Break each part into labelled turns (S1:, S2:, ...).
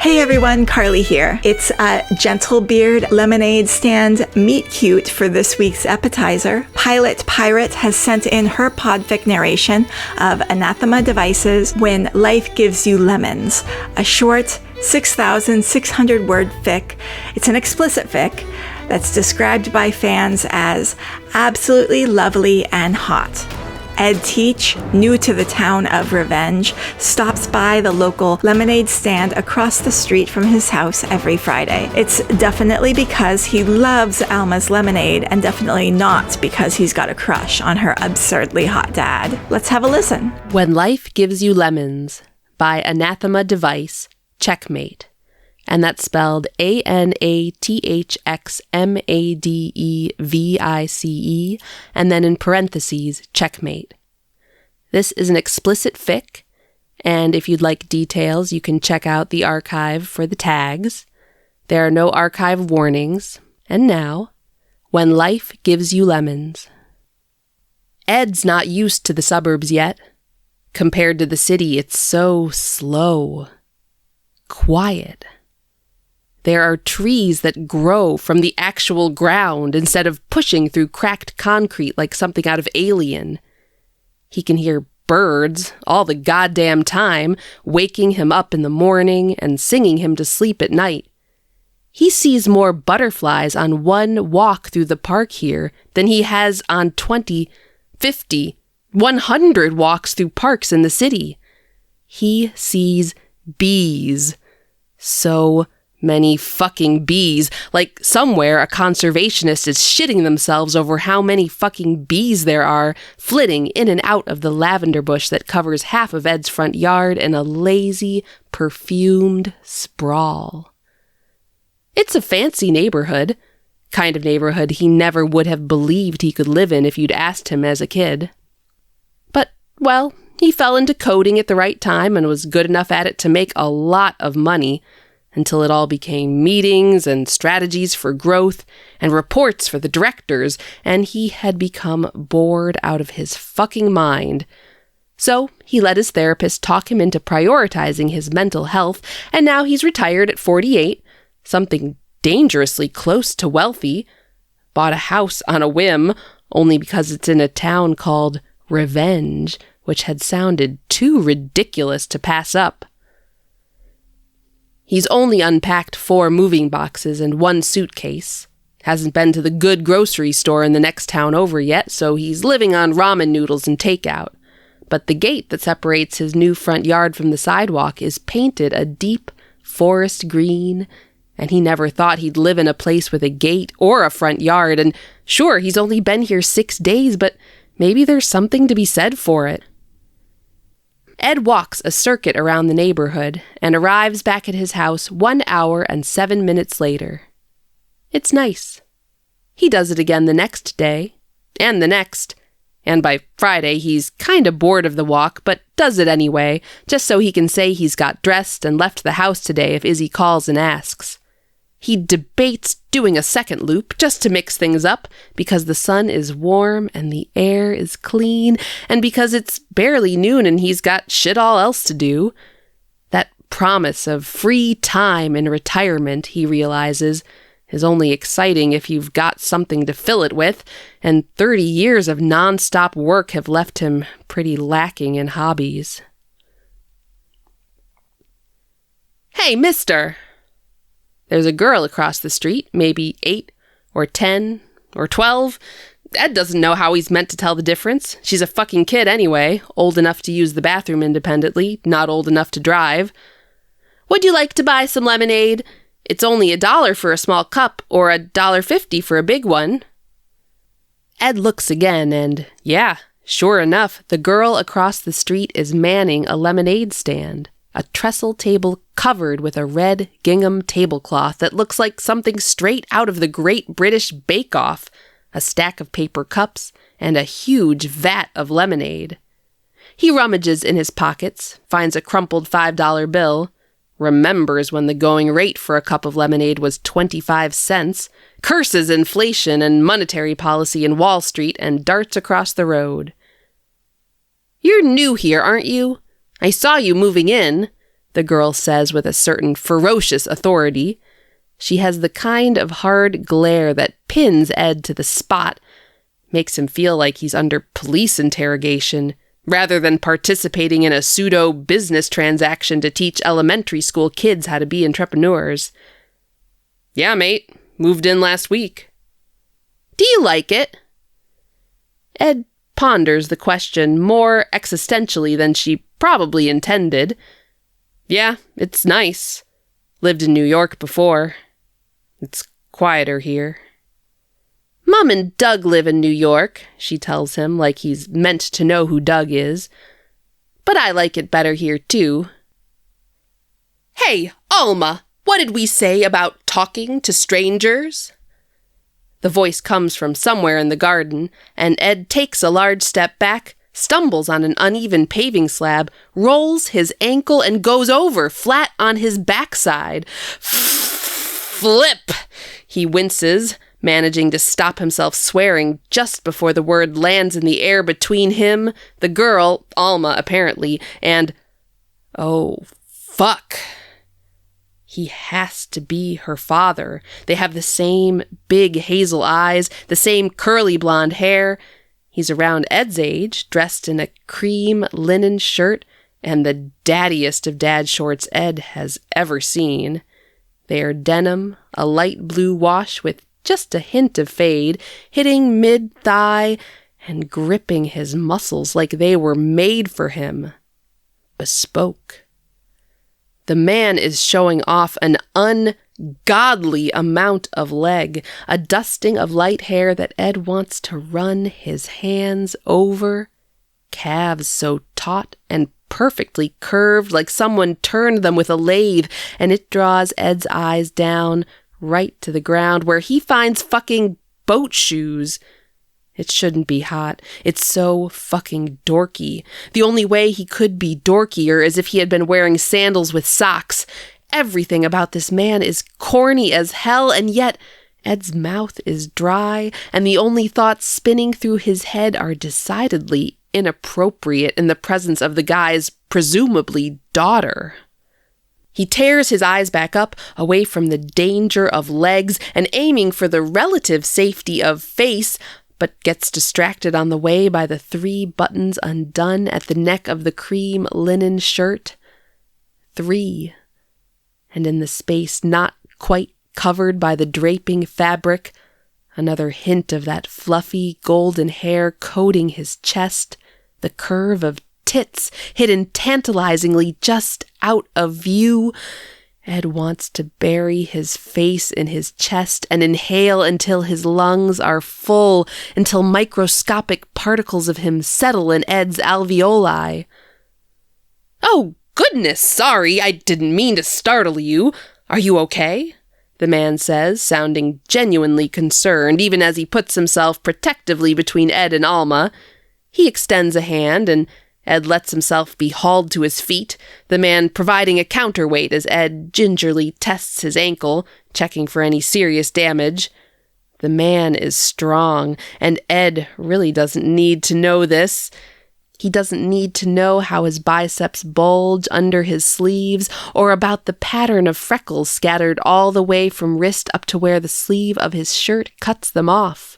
S1: Hey everyone, Carly here. It's a Gentlebeard lemonade stand meet cute for this week's epitizer. Pilot Pirate has sent in her podfic narration of Anathxmadevice's When Life Gives You Lemons, a short 6,600 word fic. It's an explicit fic that's described by fans as absolutely lovely and hot. Ed Teach, new to the town of Revenge, stops by the local lemonade stand across the street from his house every Friday. It's definitely because he loves Alma's lemonade and definitely not because he's got a crush on her absurdly hot dad. Let's have a listen.
S2: When Life Gives You Lemons by Anathxmadevice, checkmate. And that's spelled Anathxmadevice, and then in parentheses, checkmate. This is an explicit fic, and if you'd like details, you can check out the archive for the tags. There are no archive warnings. And now, When Life Gives You Lemons. Ed's not used to the suburbs yet. Compared to the city, it's so slow. Quiet. There are trees that grow from the actual ground instead of pushing through cracked concrete like something out of Alien. He can hear birds all the goddamn time, waking him up in the morning and singing him to sleep at night. He sees more butterflies on one walk through the park here than he has on 20, 50, 100 walks through parks in the city. He sees bees. So many fucking bees. Like somewhere a conservationist is shitting themselves over how many fucking bees there are, flitting in and out of the lavender bush that covers half of Ed's front yard in a lazy, perfumed sprawl. It's a fancy neighborhood. Kind of neighborhood he never would have believed he could live in if you'd asked him as a kid. But, well, he fell into coding at the right time and was good enough at it to make a lot of money, until it all became meetings and strategies for growth and reports for the directors, and he had become bored out of his fucking mind. So he let his therapist talk him into prioritizing his mental health, and now he's retired at 48, something dangerously close to wealthy, bought a house on a whim, only because it's in a town called Revenge, which had sounded too ridiculous to pass up. He's only unpacked 4 moving boxes and 1 suitcase. Hasn't been to the good grocery store in the next town over yet, so he's living on ramen noodles and takeout. But the gate that separates his new front yard from the sidewalk is painted a deep forest green, and he never thought he'd live in a place with a gate or a front yard, and sure, he's only been here 6 days, but maybe there's something to be said for it. Ed walks a circuit around the neighborhood and arrives back at his house 1 hour and 7 minutes later. It's nice. He does it again the next day, and the next, and by Friday he's kinda bored of the walk, but does it anyway, just so he can say he's got dressed and left the house today if Izzy calls and asks. He debates doing a second loop just to mix things up, because the sun is warm and the air is clean, and because it's barely noon and he's got shit all else to do. That promise of free time in retirement, he realizes, is only exciting if you've got something to fill it with, and 30 years of non-stop work have left him pretty lacking in hobbies. Hey, mister! There's a girl across the street, maybe 8 or 10 or 12. Ed doesn't know how he's meant to tell the difference. She's a fucking kid anyway, old enough to use the bathroom independently, not old enough to drive. Would you like to buy some lemonade? It's only $1 for a small cup, or $1.50 for a big one. Ed looks again, and yeah, sure enough, the girl across the street is manning a lemonade stand. A trestle table covered with a red gingham tablecloth that looks like something straight out of the Great British Bake Off, a stack of paper cups, and a huge vat of lemonade. He rummages in his pockets, finds a crumpled $5 bill, remembers when the going rate for a cup of lemonade was 25 cents, curses inflation and monetary policy in Wall Street, and darts across the road. You're new here, aren't you? I saw you moving in. the girl says with a certain ferocious authority. She has the kind of hard glare that pins Ed to the spot, makes him feel like he's under police interrogation, rather than participating in a pseudo-business transaction to teach elementary school kids how to be entrepreneurs. "Yeah, mate. Moved in last week." "Do you like it?" Ed ponders the question more existentially than she probably intended. "Yeah, it's nice. Lived in New York before. It's quieter here." "Mom and Doug live in New York," she tells him, like he's meant to know who Doug is. "But I like it better here, too." "Hey, Alma, what did we say about talking to strangers?" The voice comes from somewhere in the garden, and Ed takes a large step back, stumbles on an uneven paving slab, rolls his ankle, and goes over flat on his backside. "Flip!" He winces, managing to stop himself swearing just before the word lands in the air between him, the girl, Alma apparently, and, oh, fuck. He has to be her father. They have the same big hazel eyes, the same curly blonde hair. He's around Ed's age, dressed in a cream linen shirt and the daddiest of dad shorts Ed has ever seen. They are denim, a light blue wash with just a hint of fade, hitting mid-thigh and gripping his muscles like they were made for him. Bespoke. The man is showing off an ungodly amount of leg, a dusting of light hair that Ed wants to run his hands over, calves so taut and perfectly curved like someone turned them with a lathe, and it draws Ed's eyes down right to the ground where he finds fucking boat shoes. It shouldn't be hot. It's so fucking dorky. The only way he could be dorkier is if he had been wearing sandals with socks. Everything about this man is corny as hell, and yet Ed's mouth is dry, and the only thoughts spinning through his head are decidedly inappropriate in the presence of the guy's presumably daughter. He tears his eyes back up, away from the danger of legs and aiming for the relative safety of face, but gets distracted on the way by the 3 buttons undone at the neck of the cream linen shirt. 3. And in the space not quite covered by the draping fabric, another hint of that fluffy golden hair coating his chest, the curve of tits hidden tantalizingly just out of view. Ed wants to bury his face in his chest and inhale until his lungs are full, until microscopic particles of him settle in Ed's alveoli. "Oh, goodness, sorry, I didn't mean to startle you. Are you okay?" the man says, sounding genuinely concerned, even as he puts himself protectively between Ed and Alma. He extends a hand, and Ed lets himself be hauled to his feet, the man providing a counterweight as Ed gingerly tests his ankle, checking for any serious damage. The man is strong, and Ed really doesn't need to know this. He doesn't need to know how his biceps bulge under his sleeves, or about the pattern of freckles scattered all the way from wrist up to where the sleeve of his shirt cuts them off.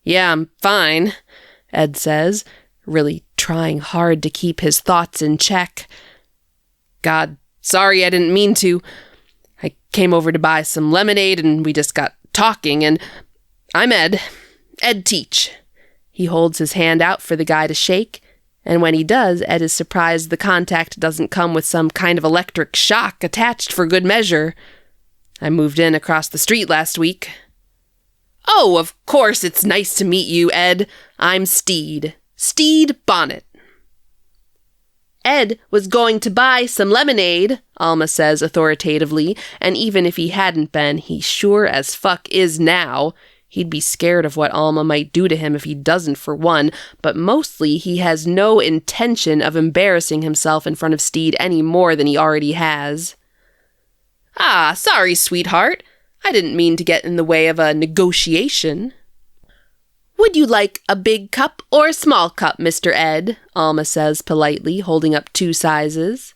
S2: "Yeah, I'm fine," Ed says, really trying hard to keep his thoughts in check. "God, sorry, I didn't mean to. I came over to buy some lemonade and we just got talking, and I'm Ed Teach." He holds his hand out for the guy to shake, and when he does, Ed is surprised the contact doesn't come with some kind of electric shock attached for good measure. "I moved in across the street last week." "Oh, of course, it's nice to meet you, Ed. I'm Steed Bonnet." "Ed was going to buy some lemonade," Alma says authoritatively, and even if he hadn't been, he sure as fuck is now. He'd be scared of what Alma might do to him if he doesn't, for one, but mostly he has no intention of embarrassing himself in front of Steed any more than he already has. "Ah, sorry, sweetheart. I didn't mean to get in the way of a negotiation." "Would you like a big cup or a small cup, Mr. Ed?" Alma says politely, holding up 2 sizes.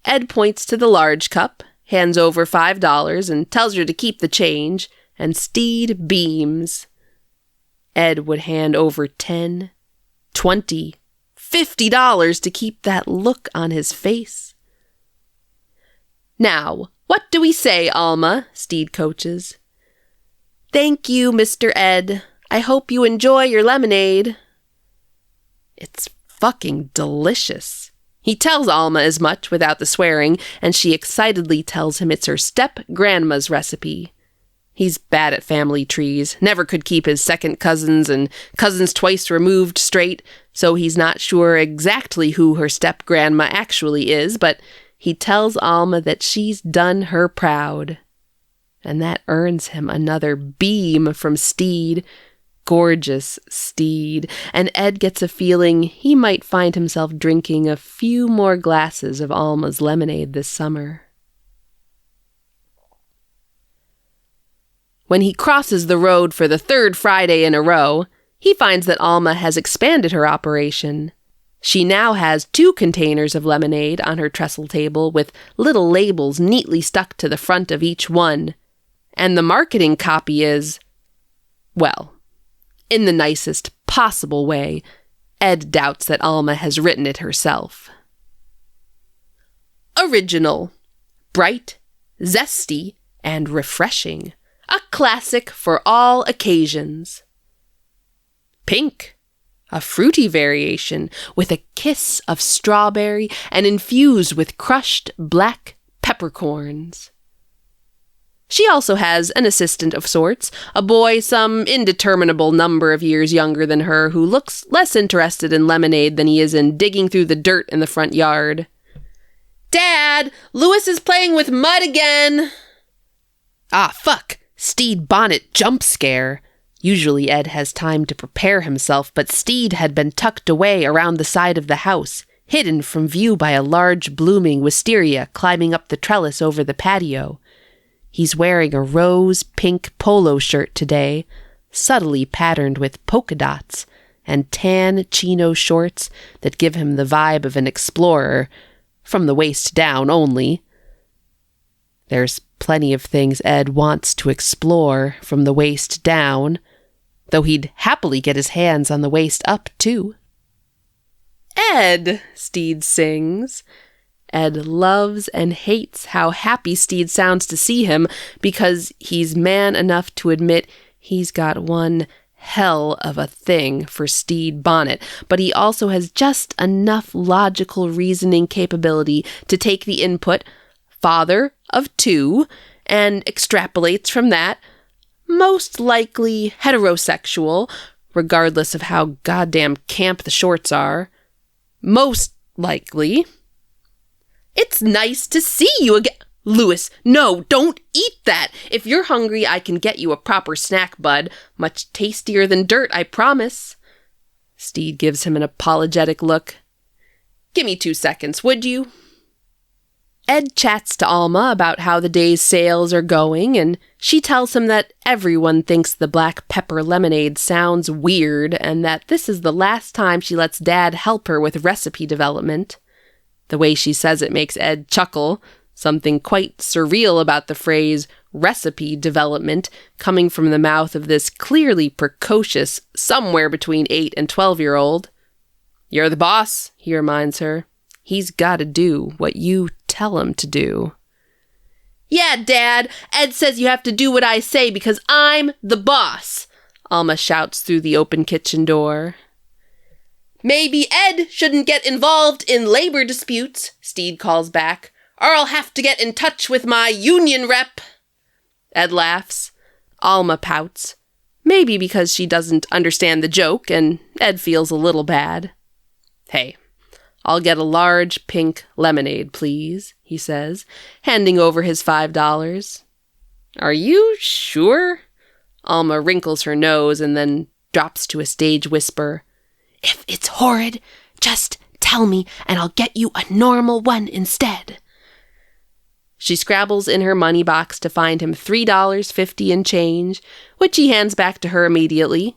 S2: Ed points to the large cup, hands over $5, and tells her to keep the change, and Steed beams. Ed would hand over $10, $20, $50 to keep that look on his face. "Now, what do we say, Alma?" Steed coaches. "Thank you, Mr. Ed. I hope you enjoy your lemonade." It's fucking delicious. He tells Alma as much without the swearing, and she excitedly tells him it's her step-grandma's recipe. He's bad at family trees, never could keep his second cousins and cousins twice removed straight, so he's not sure exactly who her step-grandma actually is, but he tells Alma that she's done her proud. And that earns him another beam from Steed. Gorgeous Steed. And Ed gets a feeling he might find himself drinking a few more glasses of Alma's lemonade this summer. When he crosses the road for the third Friday in a row, he finds that Alma has expanded her operation. She now has 2 containers of lemonade on her trestle table with little labels neatly stuck to the front of each one. And the marketing copy is, well, in the nicest possible way. Ed doubts that Alma has written it herself. Original, bright, zesty, and refreshing. A classic for all occasions. Pink, a fruity variation with a kiss of strawberry and infused with crushed black peppercorns. She also has an assistant of sorts, a boy some indeterminable number of years younger than her who looks less interested in lemonade than he is in digging through the dirt in the front yard. "Dad, Lewis is playing with mud again!" "Ah, fuck! Steed Bonnet jump scare." Usually Ed has time to prepare himself, but Steed had been tucked away around the side of the house, hidden from view by a large blooming wisteria climbing up the trellis over the patio. He's wearing a rose-pink polo shirt today, subtly patterned with polka dots, and tan chino shorts that give him the vibe of an explorer, from the waist down only. There's plenty of things Ed wants to explore from the waist down, though he'd happily get his hands on the waist up, too. "Ed," Steed sings. Ed loves and hates how happy Steed sounds to see him because he's man enough to admit he's got one hell of a thing for Steed Bonnet, but he also has just enough logical reasoning capability to take the input, father of 2, and extrapolates from that, most likely heterosexual, regardless of how goddamn camp the shorts are. Most likely. "It's nice to see you again." "Lewis, no, don't eat that. If you're hungry, I can get you a proper snack, bud. Much tastier than dirt, I promise." Steed gives him an apologetic look. "Give me 2 seconds, would you?" Ed chats to Alma about how the day's sales are going, and she tells him that everyone thinks the black pepper lemonade sounds weird and that this is the last time she lets Dad help her with recipe development. The way she says it makes Ed chuckle, something quite surreal about the phrase recipe development coming from the mouth of this clearly precocious, somewhere between 8 and 12-year-old. "You're the boss," he reminds her. "He's gotta do what you tell him to do." "Yeah, Dad, Ed says you have to do what I say because I'm the boss," Alma shouts through the open kitchen door. "Maybe Ed shouldn't get involved in labor disputes," Steed calls back, "or I'll have to get in touch with my union rep." Ed laughs. Alma pouts, maybe because she doesn't understand the joke, and Ed feels a little bad. "Hey, I'll get a large pink lemonade, please," he says, handing over his $5. "Are you sure?" Alma wrinkles her nose and then drops to a stage whisper. "If it's horrid, just tell me and I'll get you a normal one instead." She scrabbles in her money box to find him $3.50 in change, which he hands back to her immediately.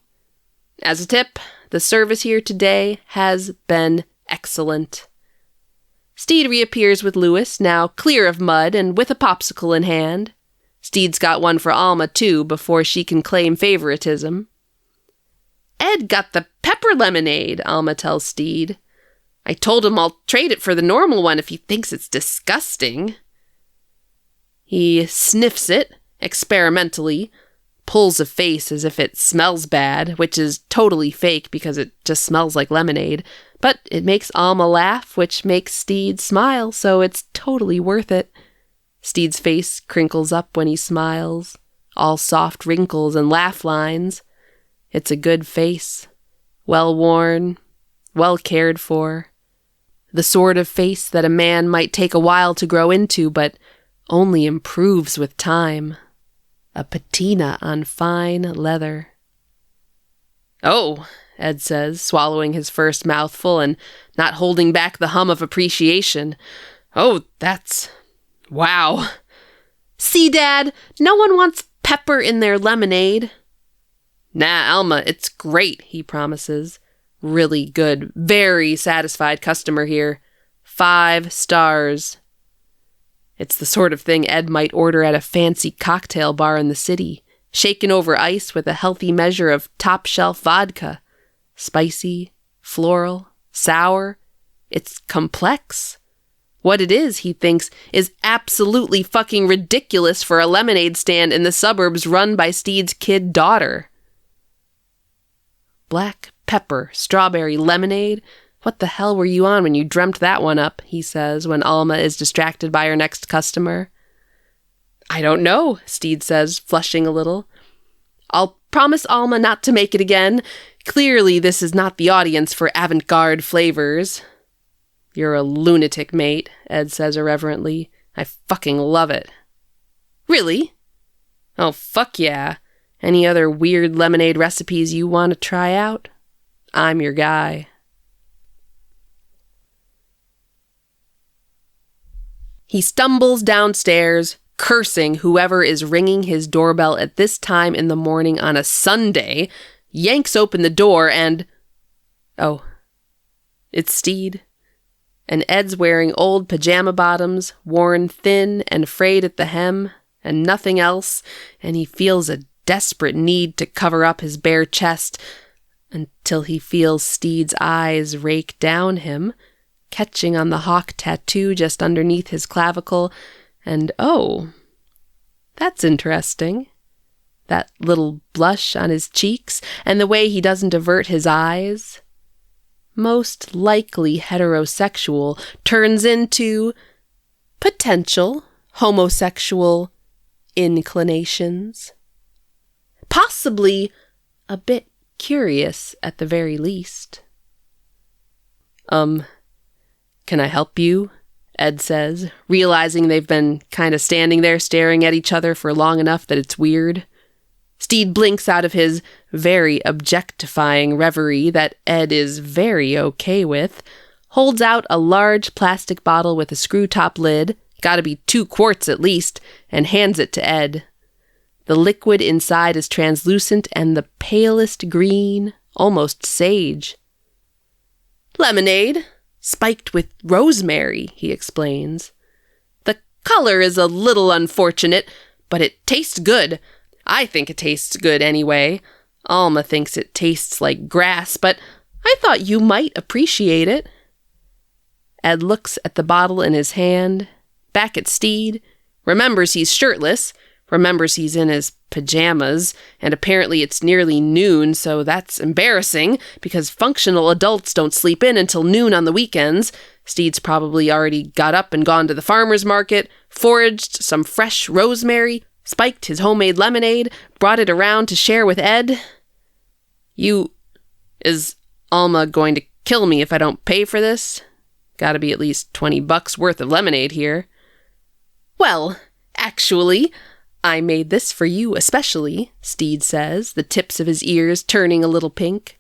S2: As a tip, the service here today has been excellent. Steed reappears with Lewis, now clear of mud and with a popsicle in hand. Steed's got one for Alma, too, before she can claim favoritism. Ed got the pepper lemonade, Alma tells Steed. I told him I'll trade it for the normal one if he thinks it's disgusting. He sniffs it, experimentally, pulls a face as if it smells bad, which is totally fake because it just smells like lemonade, but it makes Alma laugh, which makes Steed smile, so it's totally worth it. Steed's face crinkles up when he smiles, all soft wrinkles and laugh lines. It's a good face, well worn, well cared for. The sort of face that a man might take a while to grow into, but only improves with time. A patina on fine leather. Oh, Ed says, swallowing his first mouthful and not holding back the hum of appreciation. Oh, that's... wow. See, Dad, no one wants pepper in their lemonade. Nah, Alma, it's great, he promises. Really good, very satisfied customer here. 5 stars. It's the sort of thing Ed might order at a fancy cocktail bar in the city, shaken over ice with a healthy measure of top-shelf vodka. Spicy, floral, sour. It's complex. What it is, he thinks, is absolutely fucking ridiculous for a lemonade stand in the suburbs run by Steed's kid daughter. Black pepper, strawberry lemonade? What the hell were you on when you dreamt that one up, he says when Alma is distracted by her next customer. I don't know, Steed says, flushing a little. I'll promise Alma not to make it again. Clearly this is not the audience for avant-garde flavors. You're a lunatic, mate, Ed says irreverently. I fucking love it. Really? Oh, fuck yeah. Any other weird lemonade recipes you want to try out? I'm your guy. He stumbles downstairs, cursing whoever is ringing his doorbell at this time in the morning on a Sunday, yanks open the door and... oh, it's Steed. And Ed's wearing old pajama bottoms, worn thin and frayed at the hem, and nothing else, and he feels a desperate need to cover up his bare chest until he feels Steed's eyes rake down him, catching on the hawk tattoo just underneath his clavicle, and oh, that's interesting. That little blush on his cheeks, and the way he doesn't avert his eyes. Most likely heterosexual turns into potential homosexual inclinations. Possibly a bit curious at the very least. Can I help you? Ed says, realizing they've been kind of standing there staring at each other for long enough that it's weird. Steed blinks out of his very objectifying reverie that Ed is very okay with, holds out a large plastic bottle with a screw-top lid, gotta be 2 quarts at least, and hands it to Ed. The liquid inside is translucent and the palest green, almost sage. Lemonade, spiked with rosemary, he explains. The color is a little unfortunate, but it tastes good. I think it tastes good anyway. Alma thinks it tastes like grass, but I thought you might appreciate it. Ed looks at the bottle in his hand, back at Steed, remembers he's shirtless, remembers he's in his pajamas, and apparently it's nearly noon, so that's embarrassing, because functional adults don't sleep in until noon on the weekends. Steed's probably already got up and gone to the farmer's market, foraged some fresh rosemary, spiked his homemade lemonade, brought it around to share with Ed. Is Alma going to kill me if I don't pay for this? Gotta be at least $20 worth of lemonade here. Well, actually, I made this for you especially, Steed says, the tips of his ears turning a little pink.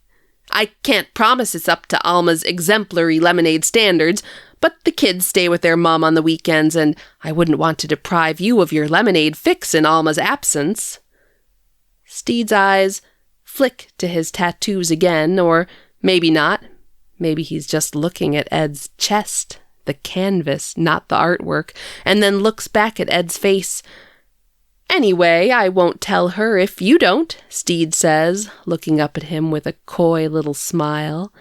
S2: I can't promise it's up to Alma's exemplary lemonade standards, but the kids stay with their mom on the weekends, and I wouldn't want to deprive you of your lemonade fix in Alma's absence. Steed's eyes flick to his tattoos again, or maybe not. Maybe he's just looking at Ed's chest, the canvas, not the artwork, and then looks back at Ed's face. "Anyway, I won't tell her if you don't," Steed says, looking up at him with a coy little smile,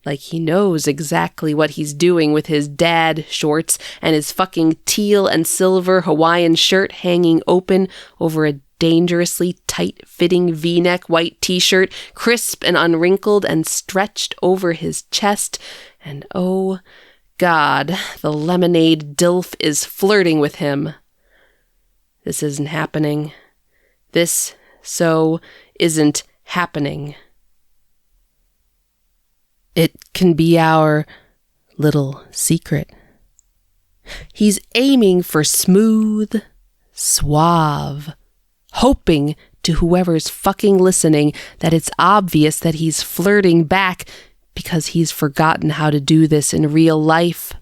S2: like he knows exactly what he's doing with his dad shorts and his fucking teal and silver Hawaiian shirt hanging open over a dangerously tight-fitting V-neck white t-shirt, crisp and unwrinkled and stretched over his chest, and oh God, the lemonade dilf is flirting with him. This isn't happening. This isn't happening. It can be our little secret. He's aiming for smooth, suave, hoping to whoever's fucking listening that it's obvious that he's flirting back because he's forgotten how to do this in real life.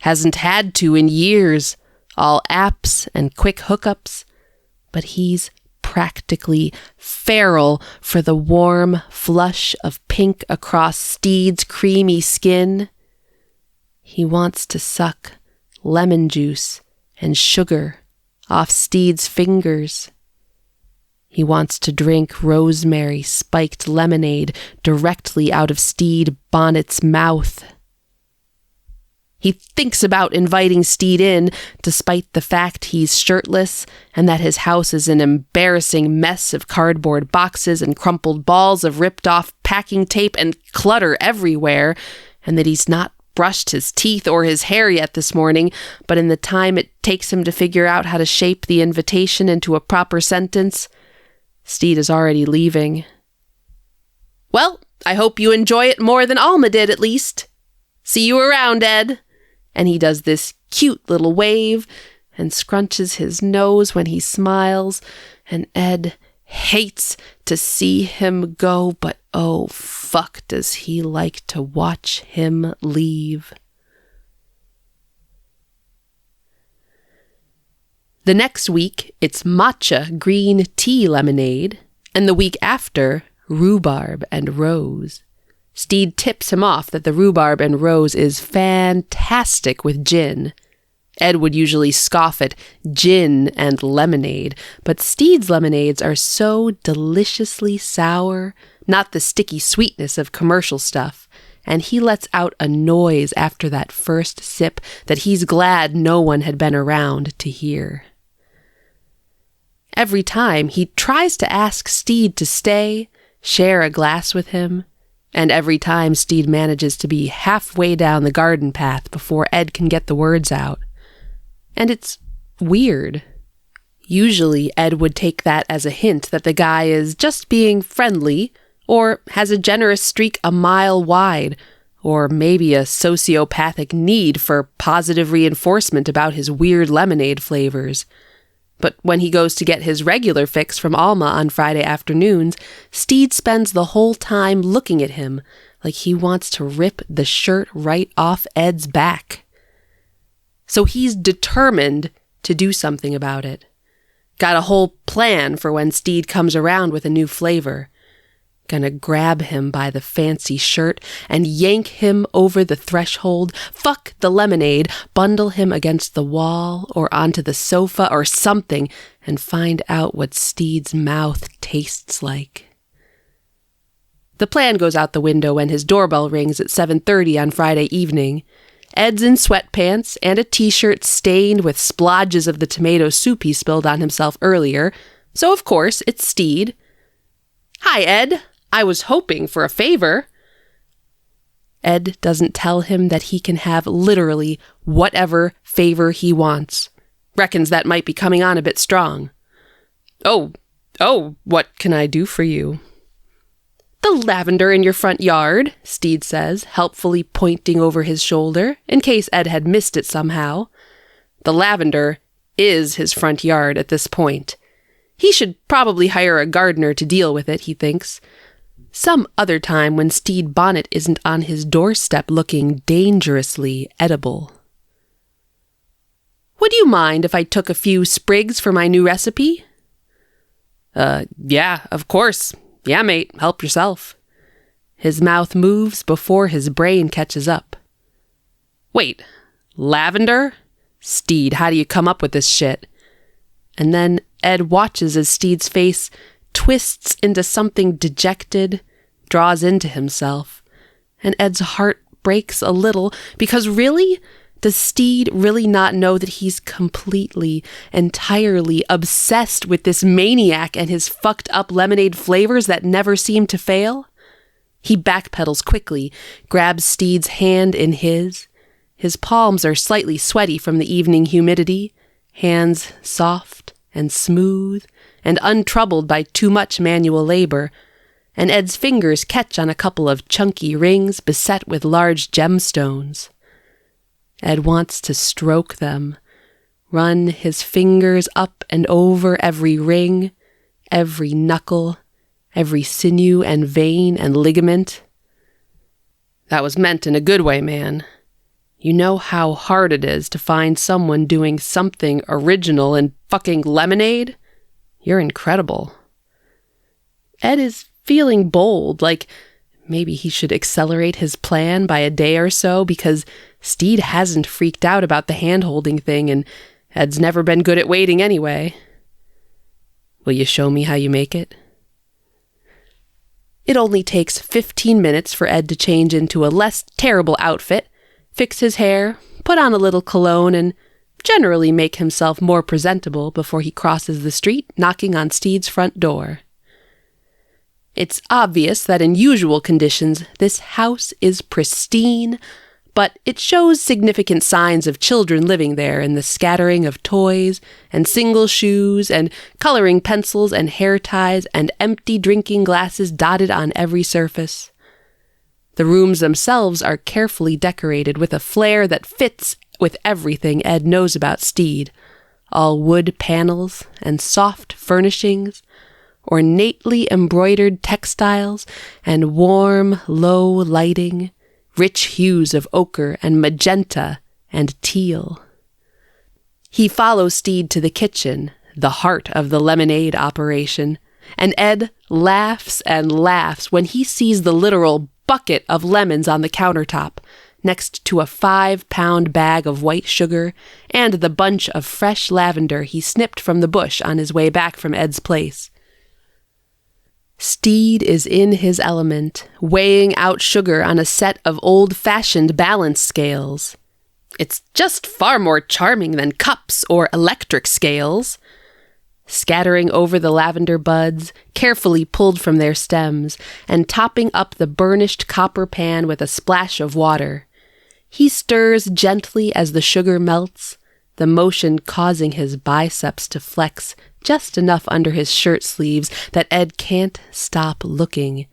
S2: Hasn't had to in years, all apps and quick hookups, but he's practically feral for the warm flush of pink across Steed's creamy skin. He wants to suck lemon juice and sugar off Steed's fingers. He wants to drink rosemary-spiked lemonade directly out of Steed Bonnet's mouth. He thinks about inviting Steed in, despite the fact he's shirtless and that his house is an embarrassing mess of cardboard boxes and crumpled balls of ripped-off packing tape and clutter everywhere, and that he's not brushed his teeth or his hair yet this morning, but in the time it takes him to figure out how to shape the invitation into a proper sentence, Steed is already leaving. "Well, I hope you enjoy it more than Alma did, at least. See you around, Ed." And he does this cute little wave and scrunches his nose when he smiles, and Ed hates to see him go, but oh fuck does he like to watch him leave. The next week, it's matcha green tea lemonade, and the week after, rhubarb and rose. Steed tips him off that the rhubarb and rose is fantastic with gin. Ed would usually scoff at gin and lemonade, but Steed's lemonades are so deliciously sour, not the sticky sweetness of commercial stuff, and he lets out a noise after that first sip that he's glad no one had been around to hear. Every time he tries to ask Steed to stay, share a glass with him, and every time Steed manages to be halfway down the garden path before Ed can get the words out. And it's weird. Usually Ed would take that as a hint that the guy is just being friendly, or has a generous streak a mile wide, or maybe a sociopathic need for positive reinforcement about his weird lemonade flavors. But when he goes to get his regular fix from Alma on Friday afternoons, Steed spends the whole time looking at him like he wants to rip the shirt right off Ed's back. So he's determined to do something about it. Got a whole plan for when Steed comes around with a new flavor. Gonna grab him by the fancy shirt and yank him over the threshold, fuck the lemonade, bundle him against the wall or onto the sofa or something, and find out what Steed's mouth tastes like. The plan goes out the window when his doorbell rings at 7:30 on Friday evening. Ed's in sweatpants and a t-shirt stained with splodges of the tomato soup he spilled on himself earlier, so of course it's Steed. "Hi, Ed. I was hoping for a favor." Ed doesn't tell him that he can have literally whatever favor he wants. Reckons that might be coming on a bit strong. Oh, what can I do for you?" "The lavender in your front yard," Steed says, helpfully pointing over his shoulder, in case Ed had missed it somehow. The lavender is his front yard at this point. He should probably hire a gardener to deal with it, he thinks. Some other time when Steed Bonnet isn't on his doorstep looking dangerously edible. "Would you mind if I took a few sprigs for my new recipe?" Yeah, of course. Yeah, mate, help yourself." His mouth moves before his brain catches up. "Wait, Lavender? Steed, how do you come up with this shit? And then Ed watches as Steed's face twists into something dejected, draws into himself. And Ed's heart breaks a little, because really, does Steed really not know that he's completely, entirely obsessed with this maniac and his fucked up lemonade flavors that never seem to fail? He backpedals quickly, grabs Steed's hand in his. His palms are slightly sweaty from the evening humidity, hands soft and smooth and untroubled by too much manual labor, and Ed's fingers catch on a couple of chunky rings beset with large gemstones. Ed wants to stroke them, run his fingers up and over every ring, every knuckle, every sinew and vein and ligament. That was meant in a good way, man. You know how hard it is to find someone doing something original in fucking lemonade? You're incredible. Ed is feeling bold, like maybe he should accelerate his plan by a day or so, because Steed hasn't freaked out about the hand-holding thing, and Ed's never been good at waiting anyway. Will you show me how you make it? It only takes 15 minutes for Ed to change into a less terrible outfit, fix his hair, put on a little cologne, and generally make himself more presentable before he crosses the street, knocking on Steed's front door. It's obvious that in usual conditions, this house is pristine, but it shows significant signs of children living there in the scattering of toys and single shoes and coloring pencils and hair ties and empty drinking glasses dotted on every surface. The rooms themselves are carefully decorated with a flair that fits with everything Ed knows about Steed, all wood panels and soft furnishings, ornately embroidered textiles, and warm, low lighting, rich hues of ochre and magenta and teal. He follows Steed to the kitchen, the heart of the lemonade operation, and Ed laughs and laughs when he sees the literal bucket of lemons on the countertop, next to a 5-pound bag of white sugar and the bunch of fresh lavender he snipped from the bush on his way back from Ed's place. Steed is in his element, weighing out sugar on a set of old-fashioned balance scales. It's just far more charming than cups or electric scales. Scattering over the lavender buds, carefully pulled from their stems, and topping up the burnished copper pan with a splash of water. He stirs gently as the sugar melts, the motion causing his biceps to flex just enough under his shirt sleeves that Ed can't stop looking,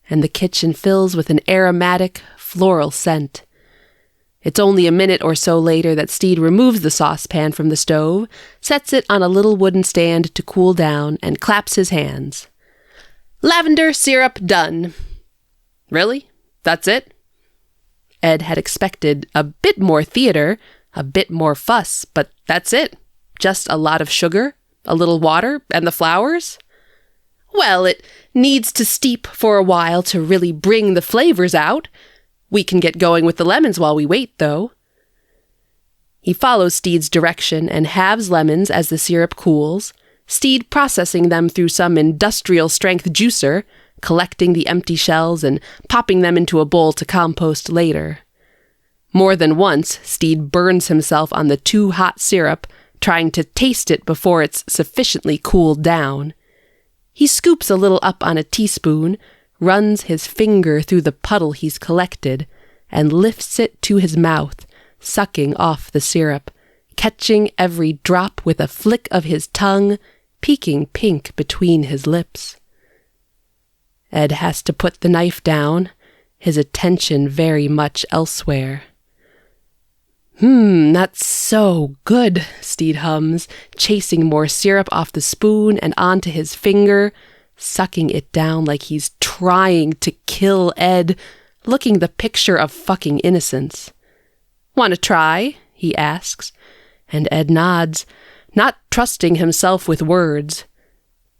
S2: and the kitchen fills with an aromatic, floral scent. It's only a minute or so later that Steed removes the saucepan from the stove, sets it on a little wooden stand to cool down, and claps his hands. Lavender syrup done. Really? That's it? Ed had expected a bit more theater, a bit more fuss, but that's it. Just a lot of sugar, a little water, and the flowers? Well, it needs to steep for a while to really bring the flavors out. We can get going with the lemons while we wait, though. He follows Steed's direction and halves lemons as the syrup cools, Steed processing them through some industrial-strength juicer, collecting the empty shells and popping them into a bowl to compost later. More than once, Steed burns himself on the too hot syrup, trying to taste it before it's sufficiently cooled down. He scoops a little up on a teaspoon, runs his finger through the puddle he's collected, and lifts it to his mouth, sucking off the syrup, catching every drop with a flick of his tongue, peeking pink between his lips. Ed has to put the knife down, his attention very much elsewhere. That's so good, Steed hums, chasing more syrup off the spoon and onto his finger, sucking it down like he's trying to kill Ed, looking the picture of fucking innocence. Want to try? He asks, and Ed nods, not trusting himself with words,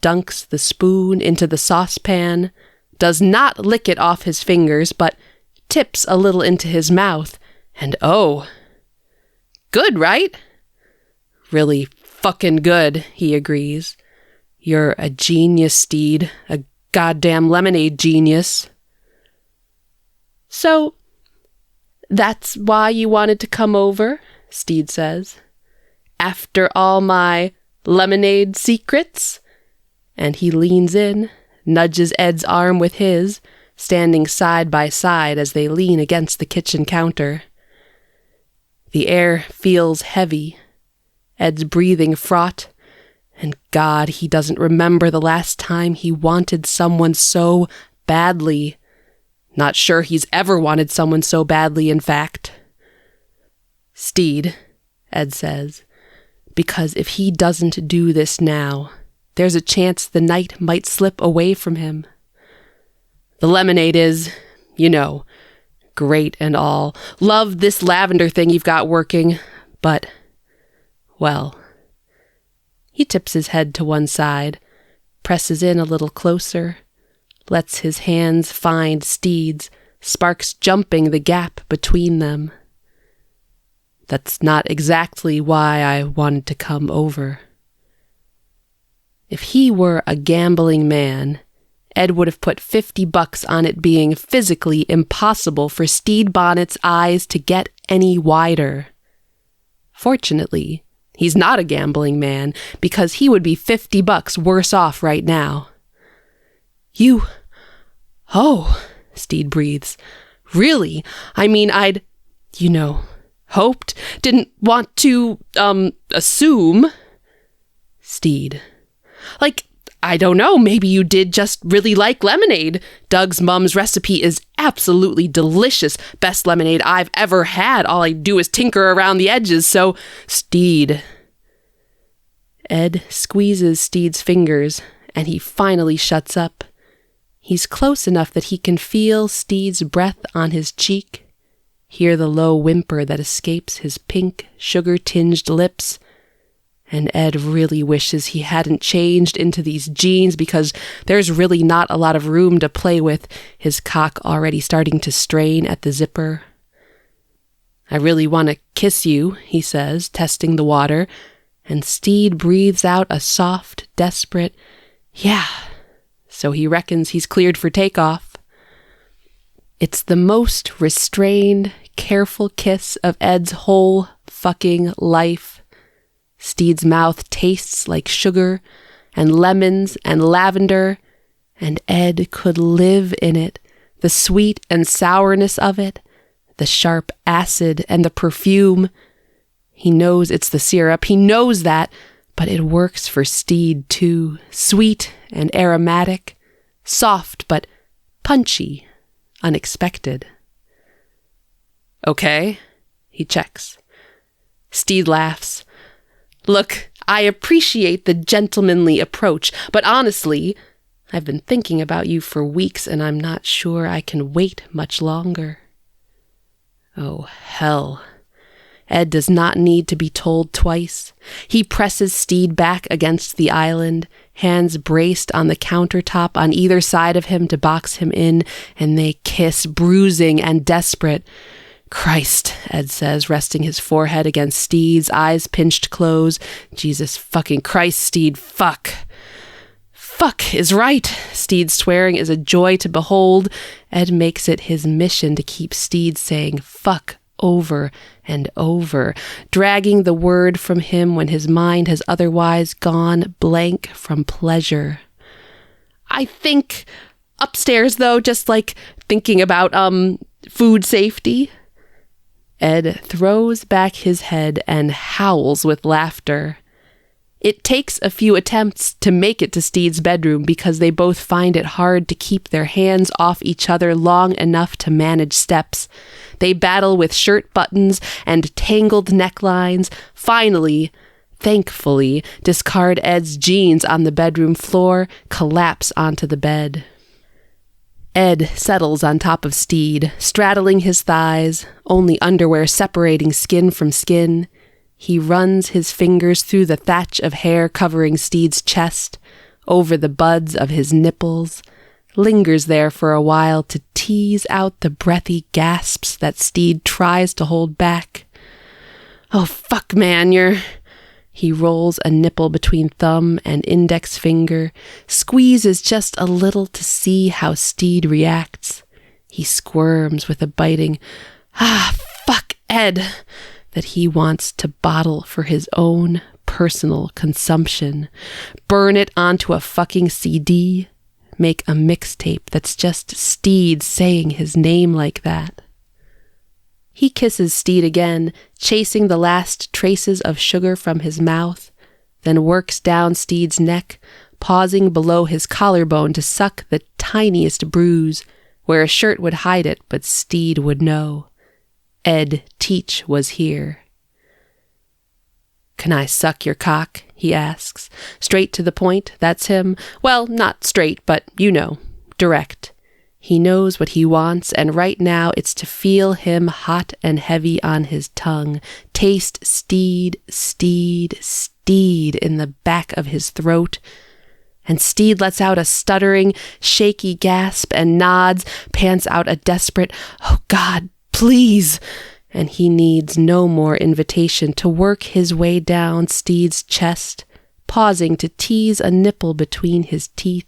S2: dunks the spoon into the saucepan, does not lick it off his fingers, but tips a little into his mouth, and oh, Good, right? Really fucking good, he agrees. You're a genius, Steed. A goddamn lemonade genius. So, that's why you wanted to come over, Steed says. After all my lemonade secrets? And he leans in, nudges Ed's arm with his, standing side by side as they lean against the kitchen counter. The air feels heavy. Ed's breathing fraught. And God, he doesn't remember the last time he wanted someone so badly. Not sure he's ever wanted someone so badly, in fact. Steed, Ed says, because if he doesn't do this now, there's a chance the night might slip away from him. The lemonade is, great and all. Love this lavender thing you've got working, but, well... He tips his head to one side, presses in a little closer, lets his hands find Steed's, sparks jumping the gap between them. That's not exactly why I wanted to come over. If he were a gambling man, Ed would have put $50 on it being physically impossible for Steed Bonnet's eyes to get any wider. Fortunately, he's not a gambling man, because he would be $50 worse off right now. Oh, Steed breathes. Really? I mean, I'd, hoped, didn't want to, assume. Steed. I don't know, maybe you did just really like lemonade. Doug's mom's recipe is absolutely delicious. Best lemonade I've ever had. All I do is tinker around the edges, so... Steed. Ed squeezes Steed's fingers, and he finally shuts up. He's close enough that he can feel Steed's breath on his cheek, hear the low whimper that escapes his pink, sugar-tinged lips, and Ed really wishes he hadn't changed into these jeans because there's really not a lot of room to play with, his cock already starting to strain at the zipper. I really want to kiss you, he says, testing the water, and Steed breathes out a soft, desperate, yeah, so he reckons he's cleared for takeoff. It's the most restrained, careful kiss of Ed's whole fucking life. Steed's mouth tastes like sugar and lemons and lavender, and Ed could live in it, the sweet and sourness of it, the sharp acid and the perfume. He knows it's the syrup, he knows that, but it works for Steed too, sweet and aromatic, soft but punchy, unexpected. Okay, he checks. Steed laughs. Look, I appreciate the gentlemanly approach, but honestly, I've been thinking about you for weeks and I'm not sure I can wait much longer. Oh, hell. Ed does not need to be told twice. He presses Steed back against the island, hands braced on the countertop on either side of him to box him in, and they kiss, bruising and desperate. Christ, Ed says, resting his forehead against Steed's, eyes pinched close. Jesus fucking Christ, Steed, fuck. Fuck is right. Steed's swearing is a joy to behold. Ed makes it his mission to keep Steed saying fuck over and over, dragging the word from him when his mind has otherwise gone blank from pleasure. I think upstairs, though, just thinking about, food safety. Ed throws back his head and howls with laughter. It takes a few attempts to make it to Steed's bedroom because they both find it hard to keep their hands off each other long enough to manage steps. They battle with shirt buttons and tangled necklines. Finally, thankfully, discard Ed's jeans on the bedroom floor, collapse onto the bed. Ed settles on top of Steed, straddling his thighs, only underwear separating skin from skin. He runs his fingers through the thatch of hair covering Steed's chest, over the buds of his nipples, lingers there for a while to tease out the breathy gasps that Steed tries to hold back. Oh, fuck, man, He rolls a nipple between thumb and index finger, squeezes just a little to see how Steed reacts. He squirms with a biting, fuck, Ed, that he wants to bottle for his own personal consumption. Burn it onto a fucking CD. Make a mixtape that's just Steed saying his name like that. He kisses Steed again, chasing the last traces of sugar from his mouth, then works down Steed's neck, pausing below his collarbone to suck the tiniest bruise, where a shirt would hide it, but Steed would know. Ed Teach was here. "Can I suck your cock?" he asks. Straight to the point, that's him. Well, not straight, but direct. He knows what he wants, and right now it's to feel him hot and heavy on his tongue, taste Steed, Steed, Steed in the back of his throat. And Steed lets out a stuttering, shaky gasp and nods, pants out a desperate, "Oh God, please!" And he needs no more invitation to work his way down Steed's chest, pausing to tease a nipple between his teeth,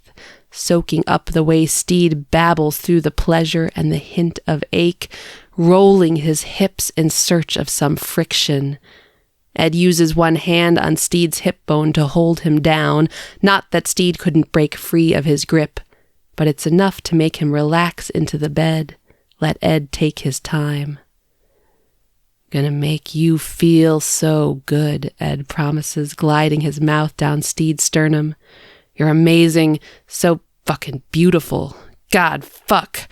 S2: soaking up the way Steed babbles through the pleasure and the hint of ache, rolling his hips in search of some friction. Ed uses one hand on Steed's hip bone to hold him down, not that Steed couldn't break free of his grip, but it's enough to make him relax into the bed, let Ed take his time. "Gonna make you feel so good," Ed promises, gliding his mouth down Steed's sternum. "You're amazing, so fucking beautiful. God, fuck."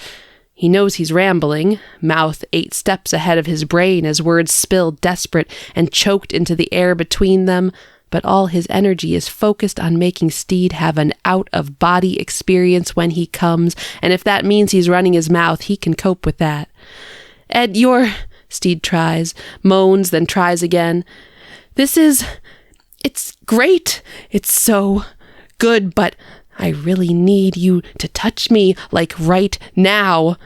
S2: He knows he's rambling, mouth 8 steps ahead of his brain as words spill desperate and choked into the air between them, but all his energy is focused on making Steed have an out-of-body experience when he comes, and if that means he's running his mouth, he can cope with that. "Ed, Steed tries, moans, then tries again. It's great. It's so good, but I really need you to touch me, like right now."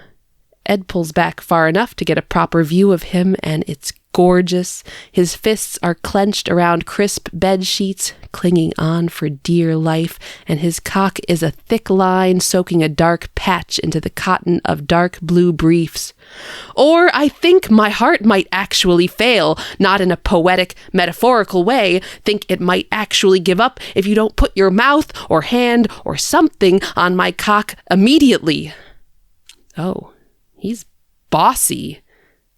S2: Ed pulls back far enough to get a proper view of him, and it's gorgeous. His fists are clenched around crisp bed sheets, clinging on for dear life, and his cock is a thick line soaking a dark patch into the cotton of dark blue briefs. "Or I think my heart might actually fail, not in a poetic, metaphorical way. Think it might actually give up if you don't put your mouth or hand or something on my cock immediately." Oh, he's bossy.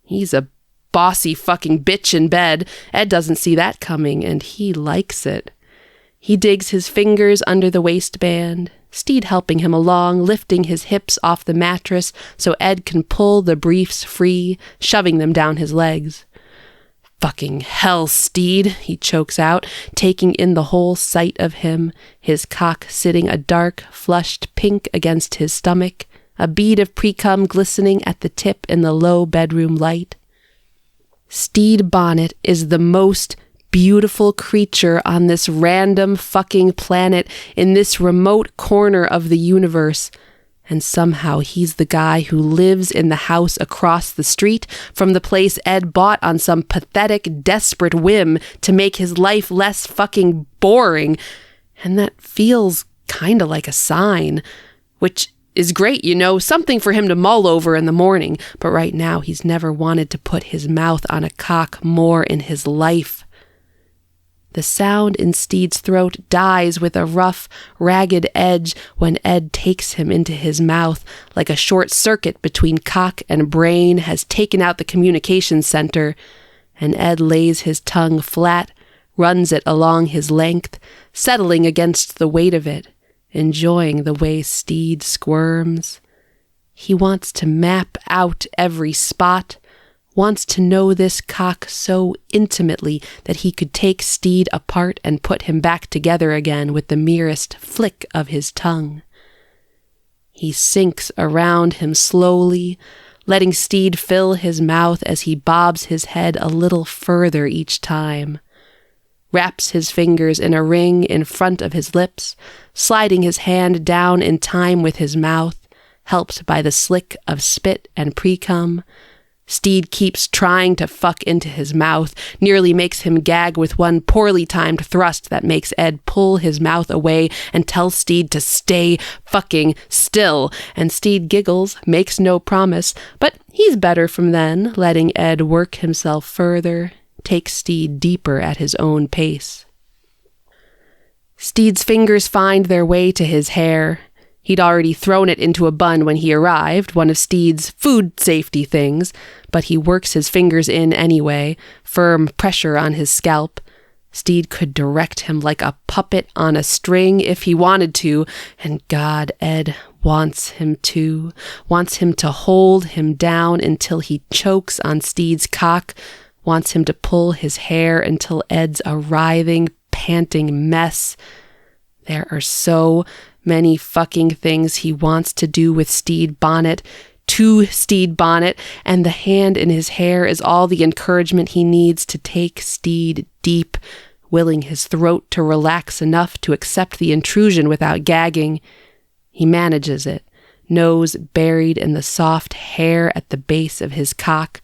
S2: He's a bossy fucking bitch in bed. Ed doesn't see that coming, and he likes it. He digs his fingers under the waistband, Steed helping him along, lifting his hips off the mattress so Ed can pull the briefs free, shoving them down his legs. "Fucking hell, Steed," he chokes out, taking in the whole sight of him, his cock sitting a dark, flushed pink against his stomach, a bead of pre-cum glistening at the tip in the low bedroom light. Steed Bonnet is the most beautiful creature on this random fucking planet in this remote corner of the universe, and somehow he's the guy who lives in the house across the street from the place Ed bought on some pathetic, desperate whim to make his life less fucking boring, and that feels kinda like a sign, which is great, something for him to mull over in the morning, but right now he's never wanted to put his mouth on a cock more in his life. The sound in Steed's throat dies with a rough, ragged edge when Ed takes him into his mouth, like a short circuit between cock and brain has taken out the communication center, and Ed lays his tongue flat, runs it along his length, settling against the weight of it, enjoying the way Steed squirms. He wants to map out every spot, wants to know this cock so intimately that he could take Steed apart and put him back together again with the merest flick of his tongue. He sinks around him slowly, letting Steed fill his mouth as he bobs his head a little further each time. Wraps his fingers in a ring in front of his lips, sliding his hand down in time with his mouth, helped by the slick of spit and pre-cum. Steed keeps trying to fuck into his mouth, nearly makes him gag with one poorly timed thrust that makes Ed pull his mouth away and tell Steed to stay fucking still. And Steed giggles, makes no promise, but he's better from then, letting Ed work himself further, take Steed deeper at his own pace. Steed's fingers find their way to his hair. He'd already thrown it into a bun when he arrived, one of Steed's food safety things, but he works his fingers in anyway, firm pressure on his scalp. Steed could direct him like a puppet on a string if he wanted to, and God, Ed wants him to hold him down until he chokes on Steed's cock, wants him to pull his hair until Ed's a writhing, panting mess. There are so many fucking things he wants to do with Steed Bonnet, to Steed Bonnet, and the hand in his hair is all the encouragement he needs to take Steed deep, willing his throat to relax enough to accept the intrusion without gagging. He manages it, nose buried in the soft hair at the base of his cock,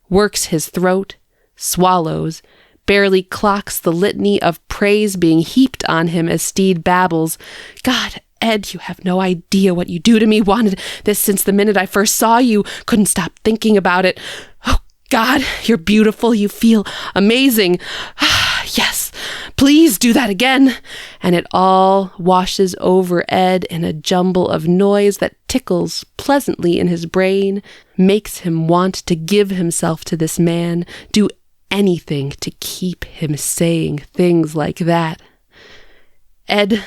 S2: works his throat, swallows, barely clocks the litany of praise being heaped on him as Steed babbles. God, Ed, you have no idea what you do to me. Wanted this since the minute I first saw you. Couldn't stop thinking about it. Oh, God, you're beautiful. You feel amazing. Yes, please do that again. And it all washes over Ed in a jumble of noise that tickles pleasantly in his brain, makes him want to give himself to this man, do anything to keep him saying things like that. Ed,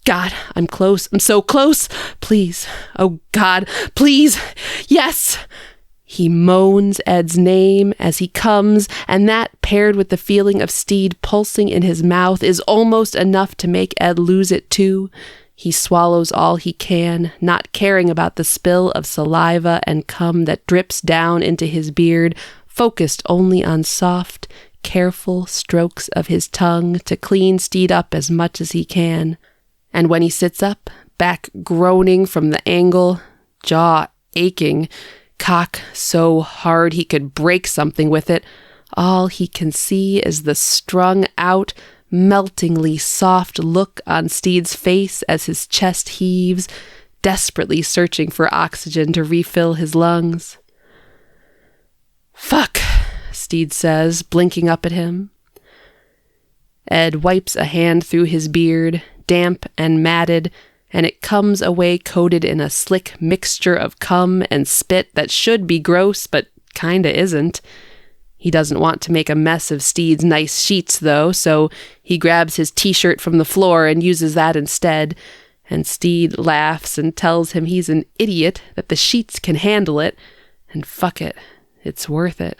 S2: God, I'm close. I'm so close. Please. Oh, God, please. Yes. He moans Ed's name as he comes, and that, paired with the feeling of Steed pulsing in his mouth, is almost enough to make Ed lose it too. He swallows all he can, not caring about the spill of saliva and cum that drips down into his beard, focused only on soft, careful strokes of his tongue to clean Steed up as much as he can. And when he sits up, back groaning from the angle, jaw aching, cock so hard he could break something with it, all he can see is the strung-out, meltingly soft look on Steed's face as his chest heaves, desperately searching for oxygen to refill his lungs. Fuck, Steed says, blinking up at him. Ed wipes a hand through his beard, damp and matted, and it comes away coated in a slick mixture of cum and spit that should be gross, but kinda isn't. He doesn't want to make a mess of Steed's nice sheets, though, so he grabs his t-shirt from the floor and uses that instead, and Steed laughs and tells him he's an idiot, that the sheets can handle it, and fuck it. It's worth it.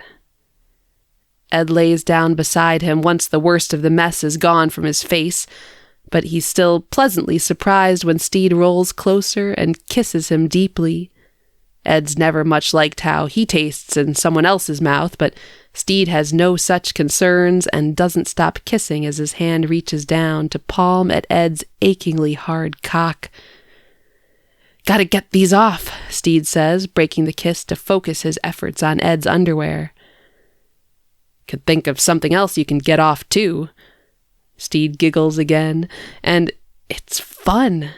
S2: Ed lays down beside him once the worst of the mess is gone from his face, but he's still pleasantly surprised when Steed rolls closer and kisses him deeply. Ed's never much liked how he tastes in someone else's mouth, but Steed has no such concerns and doesn't stop kissing as his hand reaches down to palm at Ed's achingly hard cock. Gotta get these off, Steed says, breaking the kiss to focus his efforts on Ed's underwear. Could think of something else you can get off, too. Steed giggles again, and it's fun.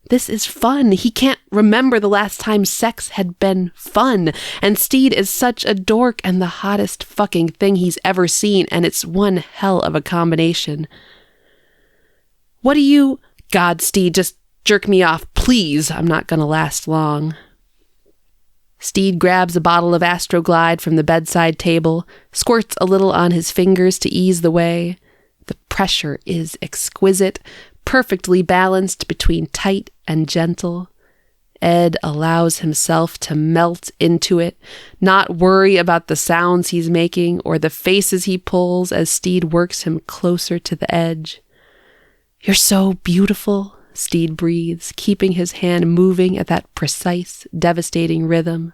S2: This is fun. He can't remember the last time sex had been fun, and Steed is such a dork and the hottest fucking thing he's ever seen, and it's one hell of a combination. What do you... God, Steed, just jerk me off, please. I'm not gonna last long. Steed grabs a bottle of Astroglide from the bedside table, squirts a little on his fingers to ease the way. The pressure is exquisite, perfectly balanced between tight and gentle. Ed allows himself to melt into it, not worry about the sounds he's making or the faces he pulls as Steed works him closer to the edge. You're so beautiful, Steed breathes, keeping his hand moving at that precise, devastating rhythm.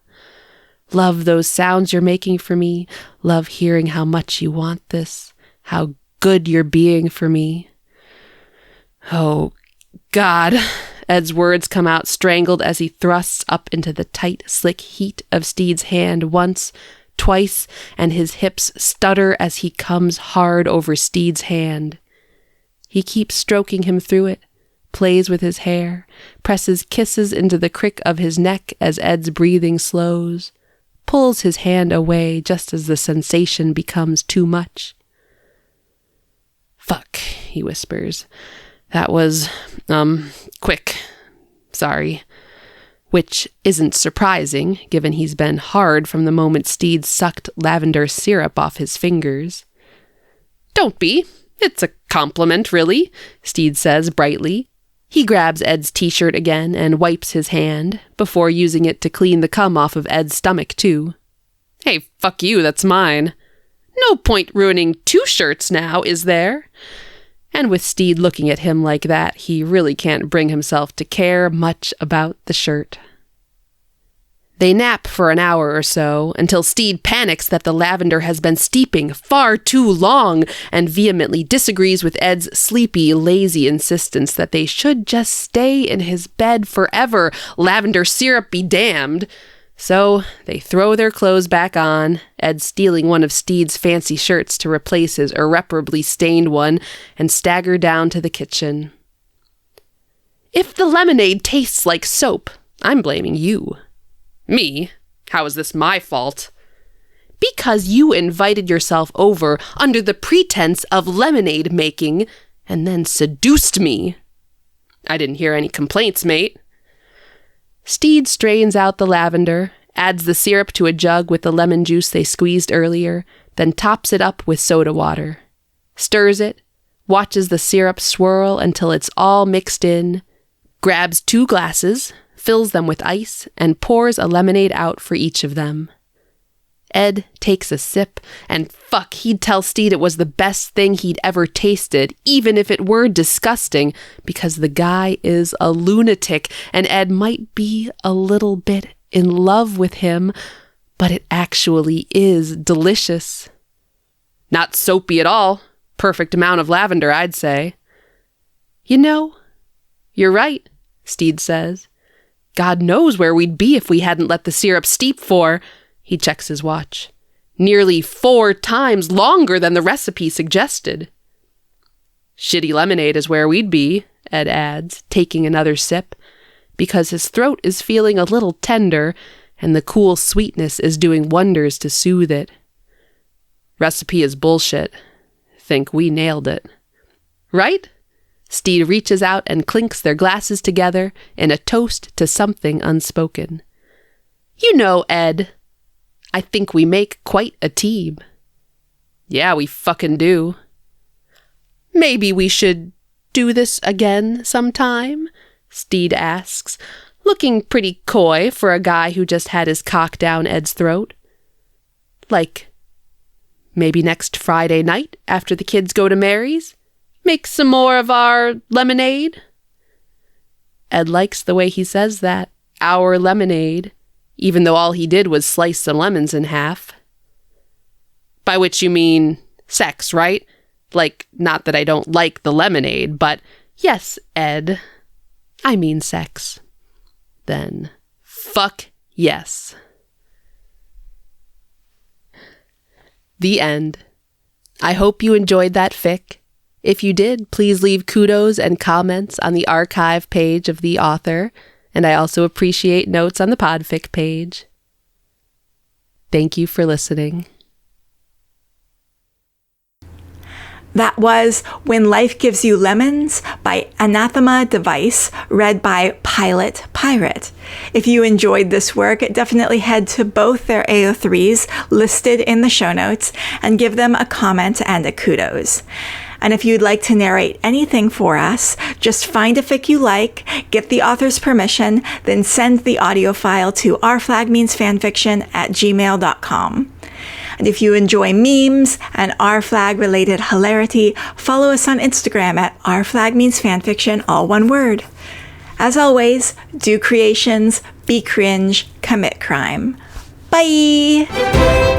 S2: Love those sounds you're making for me. Love hearing how much you want this, how good you're being for me. Oh, God. Ed's words come out strangled as he thrusts up into the tight, slick heat of Steed's hand once, twice, and his hips stutter as he comes hard over Steed's hand. He keeps stroking him through it, plays with his hair, presses kisses into the crick of his neck as Ed's breathing slows, pulls his hand away just as the sensation becomes too much. "Fuck," he whispers. "That was, quick. Sorry." Which isn't surprising, given he's been hard from the moment Steed sucked lavender syrup off his fingers. "Don't be. It's a compliment, really," Steed says brightly. He grabs Ed's t-shirt again and wipes his hand, before using it to clean the cum off of Ed's stomach, too. "Hey, fuck you, that's mine. No point ruining 2 shirts now, is there?" And with Steed looking at him like that, he really can't bring himself to care much about the shirt. They nap for an hour or so, until Steed panics that the lavender has been steeping far too long, and vehemently disagrees with Ed's sleepy, lazy insistence that they should just stay in his bed forever, lavender syrup be damned. So they throw their clothes back on, Ed stealing one of Steed's fancy shirts to replace his irreparably stained one, and stagger down to the kitchen. "If the lemonade tastes like soap, I'm blaming you." "Me? How is this my fault?" "Because you invited yourself over under the pretense of lemonade making, and then seduced me." "I didn't hear any complaints, mate." Steed strains out the lavender, adds the syrup to a jug with the lemon juice they squeezed earlier, then tops it up with soda water. Stirs it, watches the syrup swirl until it's all mixed in, grabs 2 glasses, fills them with ice, and pours a lemonade out for each of them. Ed takes a sip, and fuck, he'd tell Steed it was the best thing he'd ever tasted, even if it were disgusting, because the guy is a lunatic, and Ed might be a little bit in love with him, but it actually is delicious. "Not soapy at all. Perfect amount of lavender, I'd say." "You know, you're right," Steed says. "God knows where we'd be if we hadn't let the syrup steep for," he checks his watch, "nearly 4 times longer than the recipe suggested." "Shitty lemonade is where we'd be," Ed adds, taking another sip, because his throat is feeling a little tender, and the cool sweetness is doing wonders to soothe it. "Recipe is bullshit. Think we nailed it." "Right?" Steed reaches out and clinks their glasses together in a toast to something unspoken. "You know, Ed, I think we make quite a team." "Yeah, we fucking do." "Maybe we should do this again sometime?" Steed asks, looking pretty coy for a guy who just had his cock down Ed's throat. "Like, maybe next Friday night after the kids go to Mary's? Make some more of our lemonade?" Ed likes the way he says that, "our lemonade," even though all he did was slice some lemons in half. "By which you mean sex, right? Like, not that I don't like the lemonade, but yes, Ed, I mean sex." Then, fuck yes. The end. I hope you enjoyed that fic. If you did, please leave kudos and comments on the archive page of the author, and I also appreciate notes on the podfic page. Thank you for listening.
S1: That was When Life Gives You Lemons by Anathxmadevice, read by Pilot Pirate. If you enjoyed this work, definitely head to both their AO3s listed in the show notes and give them a comment and a kudos. And if you'd like to narrate anything for us, just find a fic you like, get the author's permission, then send the audio file to ourflagmeansfanfiction@gmail.com. And if you enjoy memes and R-Flag related hilarity, follow us on Instagram at ourflagmeansfanfiction, all one word. As always, do creations, be cringe, commit crime. Bye!